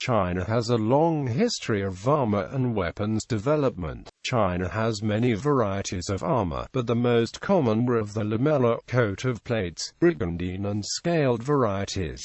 China has a long history of armor and weapons development. China has many varieties of armor, but the most common were of the lamellar coat of plates, Brigandine and scaled varieties.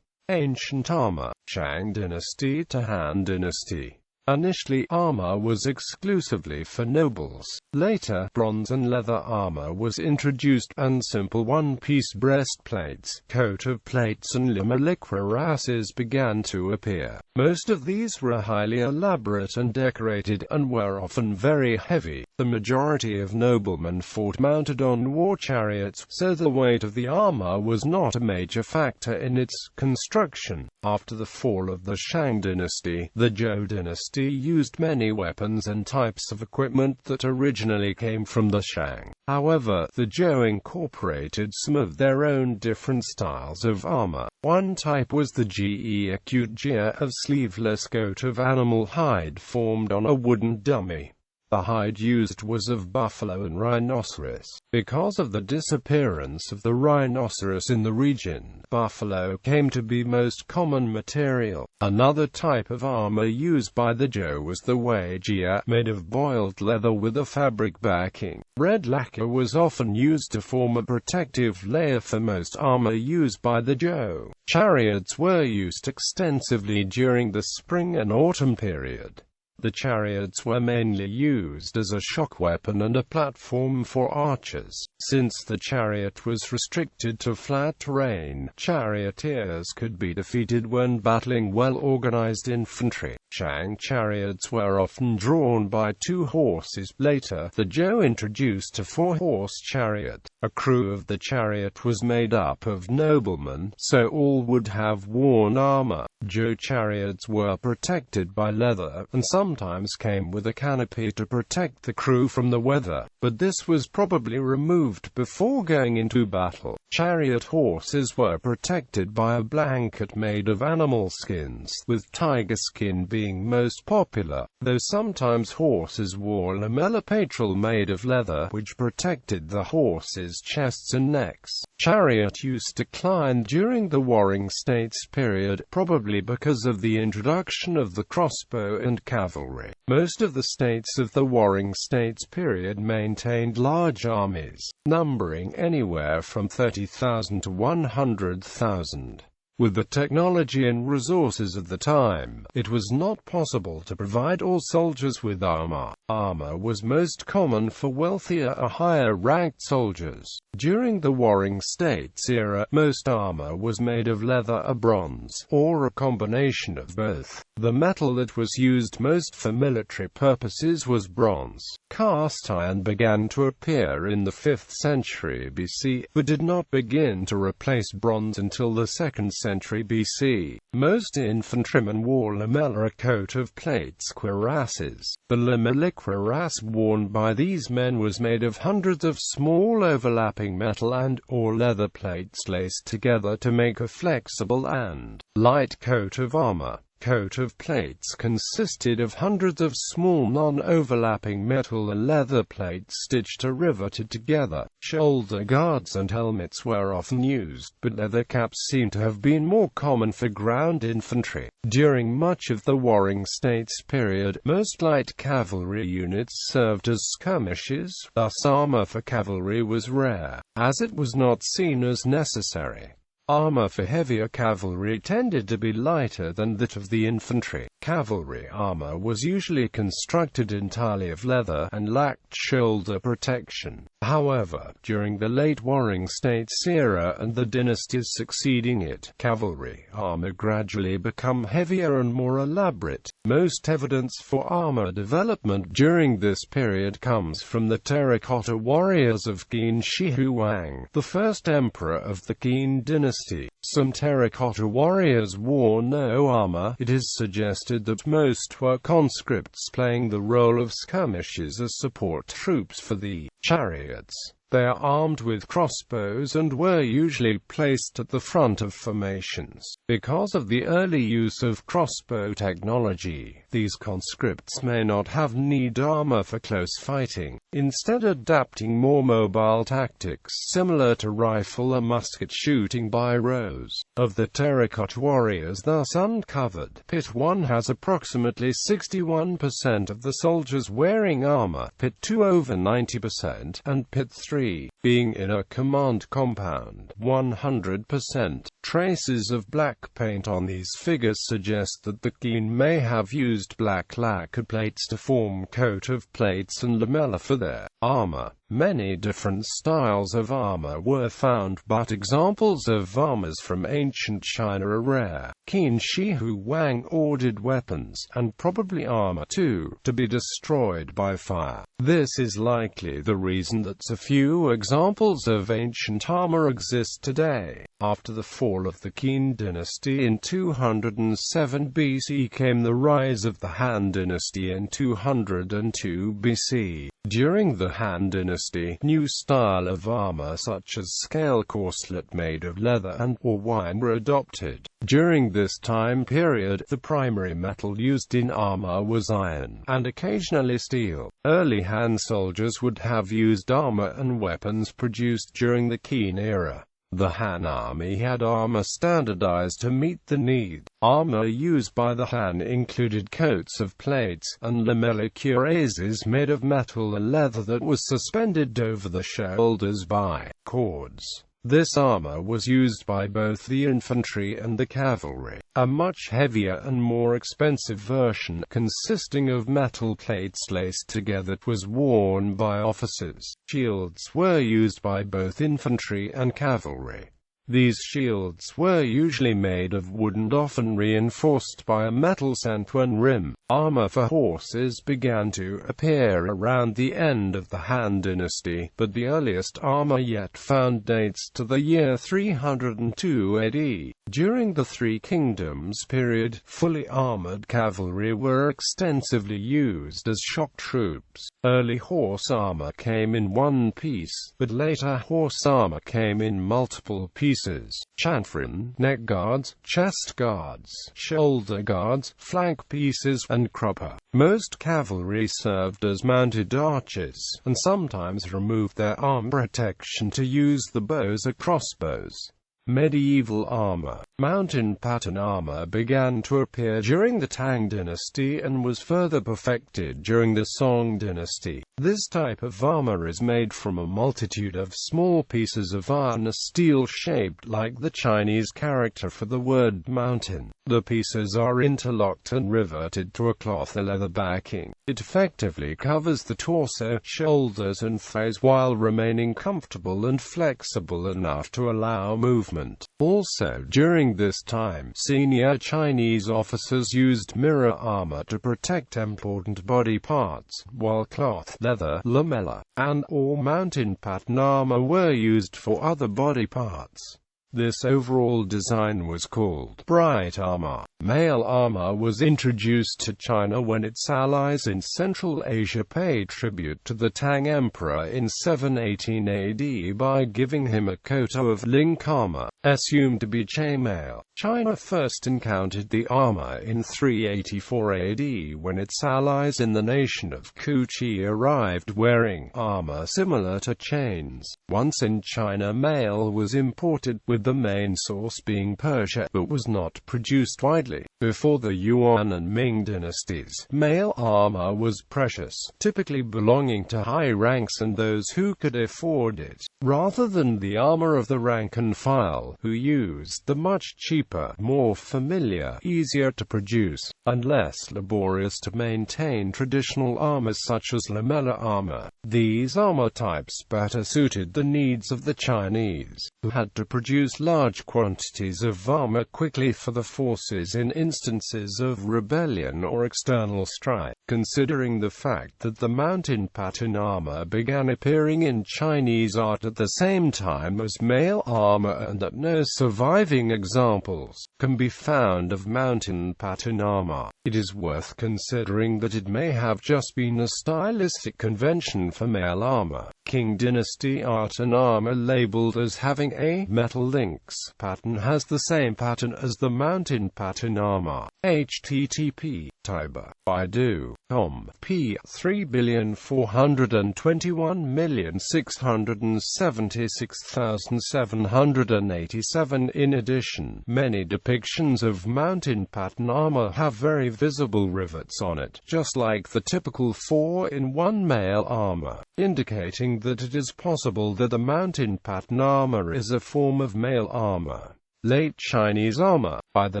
Ancient armor, Shang Dynasty to Han Dynasty. Initially, armor was exclusively for nobles. Later, bronze and leather armor was introduced, and simple one-piece breastplates, coat of plates and lamellar cuirasses began to appear. Most of these were highly elaborate and decorated, and were often very heavy. The majority of noblemen fought mounted on war chariots, so the weight of the armor was not a major factor in its construction. After the fall of the Shang dynasty, the Zhou dynasty used many weapons and types of equipment that originally came from the Shang. However, the Zhou incorporated some of their own different styles of armor. One type was the acute jia of sleeveless coat of animal hide formed on a wooden dummy. The hide used was of buffalo and rhinoceros. Because of the disappearance of the rhinoceros in the region, buffalo came to be most common material. Another type of armor used by the Zhou was the wei jia, made of boiled leather with a fabric backing. Red lacquer was often used to form a protective layer for most armor used by the Zhou. Chariots were used extensively during the spring and autumn period. The chariots were mainly used as a shock weapon and a platform for archers. Since the chariot was restricted to flat terrain, charioteers could be defeated when battling well-organized infantry. Shang chariots were often drawn by 2 horses. Later, the Zhou introduced a 4-horse chariot. A crew of the chariot was made up of noblemen, so all would have worn armor. Zhou chariots were protected by leather, and sometimes came with a canopy to protect the crew from the weather, but this was probably removed before going into battle. Chariot horses were protected by a blanket made of animal skins, with tiger skin being most popular, though sometimes horses wore lamellar patellar made of leather, which protected the horses' chests and necks. Chariot use declined during the Warring States period, probably because of the introduction of the crossbow and cavalry. Most of the states of the Warring States period maintained large armies, numbering anywhere from 30,000 to 100,000. With the technology and resources of the time, it was not possible to provide all soldiers with armor. Armor was most common for wealthier or higher-ranked soldiers. During the Warring States era, most armor was made of leather or bronze, or a combination of both. The metal that was used most for military purposes was bronze. Cast iron began to appear in the 5th century BC, but did not begin to replace bronze until the 2nd century BC. Most infantrymen wore lamellar coat of plates cuirasses. The lamellar cuirass worn by these men was made of hundreds of small overlapping metal and/or leather plates laced together to make a flexible and light coat of armor. Coat of plates consisted of hundreds of small non-overlapping metal and leather plates stitched or riveted together. Shoulder guards and helmets were often used, but leather caps seem to have been more common for ground infantry. During much of the Warring States period, most light cavalry units served as skirmishers, thus armor for cavalry was rare, as it was not seen as necessary. Armor for heavier cavalry tended to be lighter than that of the infantry. Cavalry armor was usually constructed entirely of leather, and lacked shoulder protection. However, during the late Warring States era and the dynasties succeeding it, cavalry armor gradually became heavier and more elaborate. Most evidence for armor development during this period comes from the terracotta warriors of Qin Shi Huang, the first emperor of the Qin dynasty. Some terracotta warriors wore no armor. It is suggested that most were conscripts playing the role of skirmishers as support troops for the chariots. They are armed with crossbows and were usually placed at the front of formations. Because of the early use of crossbow technology, these conscripts may not have need armor for close fighting, instead adapting more mobile tactics similar to rifle or musket shooting by rows of the terracotta warriors thus uncovered. Pit 1 has approximately 61% of the soldiers wearing armor, Pit 2 over 90%, and Pit 3, being in a command compound, 100%. Traces of black paint on these figures suggest that the Qin may have used black lacquer plates to form coat of plates and lamellar for their armor. Many different styles of armor were found, but examples of armors from ancient China are rare. Qin Shi Huang ordered weapons, and probably armor too, to be destroyed by fire. This is likely the reason that so few examples of ancient armor exist today. After the fall of the Qin dynasty in 207 BC came the rise of the Han dynasty in 202 BC. During the Han dynasty, new style of armor such as scale corselet made of leather and/or wine were adopted. During this time period, the primary metal used in armor was iron, and occasionally steel. Early Han soldiers would have used armor and weapons produced during the Qin era. The Han army had armor standardized to meet the need. Armor used by the Han included coats of plates, and lamellar cuirasses made of metal or leather that was suspended over the shoulders by cords. This armor was used by both the infantry and the cavalry. A much heavier and more expensive version, consisting of metal plates laced together, was worn by officers. Shields were used by both infantry and cavalry. These shields were usually made of wood and often reinforced by a metal centuan rim. Armor for horses began to appear around the end of the Han dynasty, but the earliest armor yet found dates to the year 302 AD. During the Three Kingdoms period, fully armored cavalry were extensively used as shock troops. Early horse armor came in one piece, but later horse armor came in multiple pieces: chanfron, neck guards, chest guards, shoulder guards, flank pieces, and crupper. Most cavalry served as mounted archers, and sometimes removed their arm protection to use the bows or crossbows. Medieval armor. Mountain pattern armor began to appear during the Tang dynasty and was further perfected during the Song dynasty. This type of armor is made from a multitude of small pieces of iron or steel shaped like the Chinese character for the word mountain. The pieces are interlocked and riveted to a cloth or leather backing. It effectively covers the torso, shoulders and thighs while remaining comfortable and flexible enough to allow movement. Also, during this time, senior Chinese officers used mirror armor to protect important body parts, while cloth, leather, lamellar, and/or mountain pattern armor were used for other body parts. This overall design was called bright armor. Mail armor was introduced to China when its allies in Central Asia paid tribute to the Tang Emperor in 718 AD by giving him a coat of link armor, assumed to be chainmail. China first encountered the armor in 384 AD when its allies in the nation of Kuchi arrived wearing armor similar to chains. Once in China, mail was imported, with the main source being Persia, but was not produced widely. Before the Yuan and Ming dynasties, mail armor was precious, typically belonging to high ranks and those who could afford it, rather than the armor of the rank and file, who used the much cheaper, more familiar, easier to produce, and less laborious to maintain traditional armors such as lamellar armor. These armor types better suited the needs of the Chinese, who had to produce large quantities of armor quickly for the forces in instances of rebellion or external strife. Considering the fact that the mountain pattern armor began appearing in Chinese art at the same time as mail armor and that no surviving examples can be found of mountain pattern armor. It is worth considering that it may have just been a stylistic convention for male armor. Qing Dynasty art and armor labeled as having a metal links pattern has the same pattern as the mountain pattern armor. http Tiber Baidu.com p. 3,421,676,787. In addition, many depictions of mountain pattern armor have very visible rivets on it, just like the typical 4-in-1 male armor, indicating that it is possible that the mountain pattern armor is a form of male armor. Late Chinese armor. By the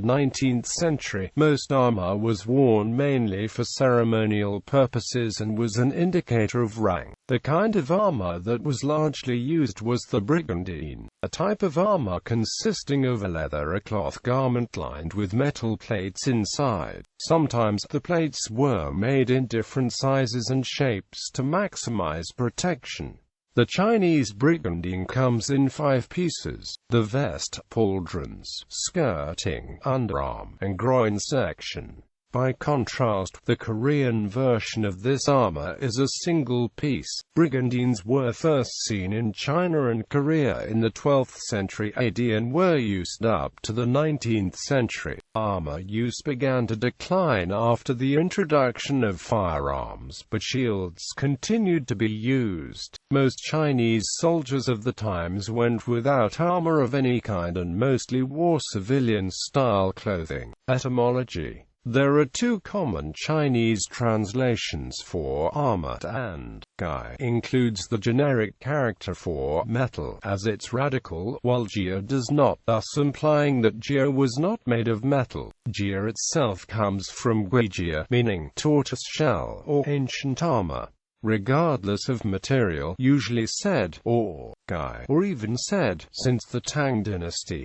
19th century, most armor was worn mainly for ceremonial purposes and was an indicator of rank. The kind of armor that was largely used was the Brigandine, a type of armor consisting of a leather or cloth garment lined with metal plates inside. Sometimes the plates were made in different sizes and shapes to maximize protection. The Chinese Brigandine comes in 5 pieces: the vest, pauldrons, skirting, underarm, and groin section. By contrast, the Korean version of this armor is a single piece. Brigandines were first seen in China and Korea in the 12th century AD and were used up to the 19th century. Armor use began to decline after the introduction of firearms, but shields continued to be used. Most Chinese soldiers of the times went without armor of any kind and mostly wore civilian-style clothing. Etymology. There are 2 common Chinese translations for armor, and gai includes the generic character for metal as its radical, while jia does not, thus implying that jia was not made of metal. Jia itself comes from guijia, meaning tortoise shell or ancient armor. Regardless of material, usually said, or gai, or even said, since the Tang Dynasty.